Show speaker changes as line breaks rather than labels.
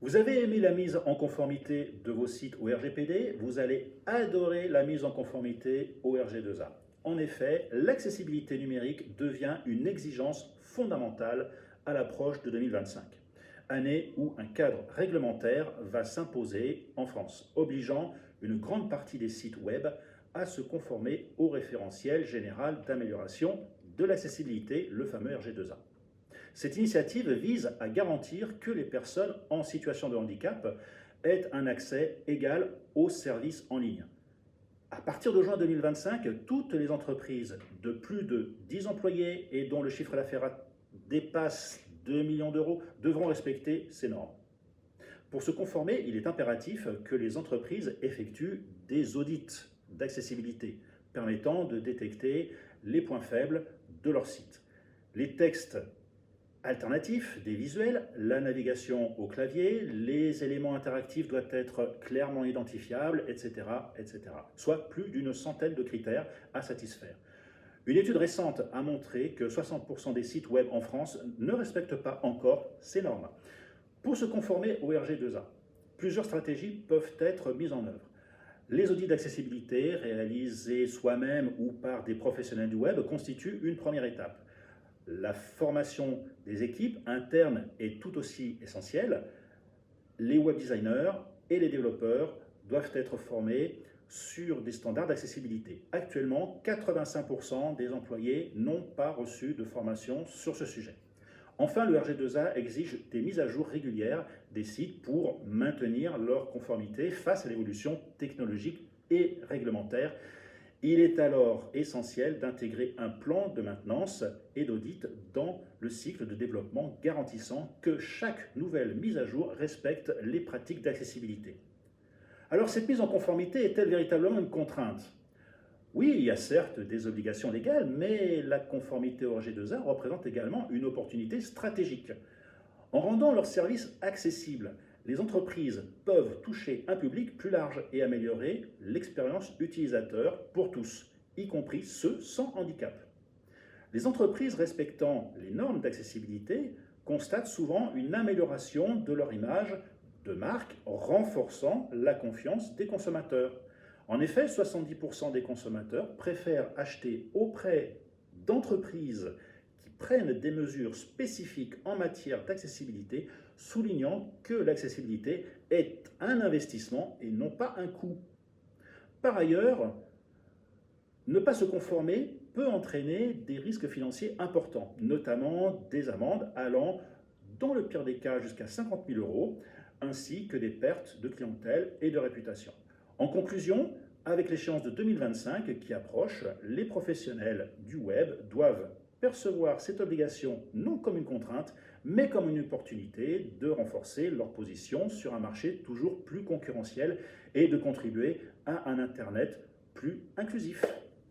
Vous avez aimé la mise en conformité de vos sites au RGPD, vous allez adorer la mise en conformité au RG2A. En effet, l'accessibilité numérique devient une exigence fondamentale à l'approche de 2025, année où un cadre réglementaire va s'imposer en France, obligeant une grande partie des sites web à se conformer au référentiel général d'amélioration de l'accessibilité, le fameux RG2A. Cette initiative vise à garantir que les personnes en situation de handicap aient un accès égal aux services en ligne. À partir de juin 2025, toutes les entreprises de plus de 10 employés et dont le chiffre d'affaires dépasse 2 millions d'euros devront respecter ces normes. Pour se conformer, il est impératif que les entreprises effectuent des audits d'accessibilité permettant de détecter les points faibles de leur site. Les textes alternatifs, des visuels, la navigation au clavier, les éléments interactifs doivent être clairement identifiables, etc., etc. Soit plus d'une centaine de critères à satisfaire. Une étude récente a montré que 60% des sites web en France ne respectent pas encore ces normes. Pour se conformer au RG2A, plusieurs stratégies peuvent être mises en œuvre. Les audits d'accessibilité réalisés soi-même ou par des professionnels du web constituent une première étape. La formation des équipes internes est tout aussi essentielle. Les web designers et les développeurs doivent être formés sur des standards d'accessibilité. Actuellement, 85% des employés n'ont pas reçu de formation sur ce sujet. Enfin, le RG2A exige des mises à jour régulières des sites pour maintenir leur conformité face à l'évolution technologique et réglementaire. Il est alors essentiel d'intégrer un plan de maintenance et d'audit dans le cycle de développement garantissant que chaque nouvelle mise à jour respecte les pratiques d'accessibilité. Alors cette mise en conformité est-elle véritablement une contrainte ? Oui, il y a certes des obligations légales, mais la conformité au RG2A représente également une opportunité stratégique. En rendant leurs services accessibles, les entreprises peuvent toucher un public plus large et améliorer l'expérience utilisateur pour tous, y compris ceux sans handicap. Les entreprises respectant les normes d'accessibilité constatent souvent une amélioration de leur image de marque, renforçant la confiance des consommateurs. En effet, 70% des consommateurs préfèrent acheter auprès d'entreprises qui prennent des mesures spécifiques en matière d'accessibilité, soulignant que l'accessibilité est un investissement et non pas un coût. Par ailleurs, ne pas se conformer peut entraîner des risques financiers importants, notamment des amendes allant, dans le pire des cas, jusqu'à 50 000 euros, ainsi que des pertes de clientèle et de réputation. En conclusion, avec l'échéance de 2025 qui approche, les professionnels du web doivent percevoir cette obligation non comme une contrainte, mais comme une opportunité de renforcer leur position sur un marché toujours plus concurrentiel et de contribuer à un Internet plus inclusif.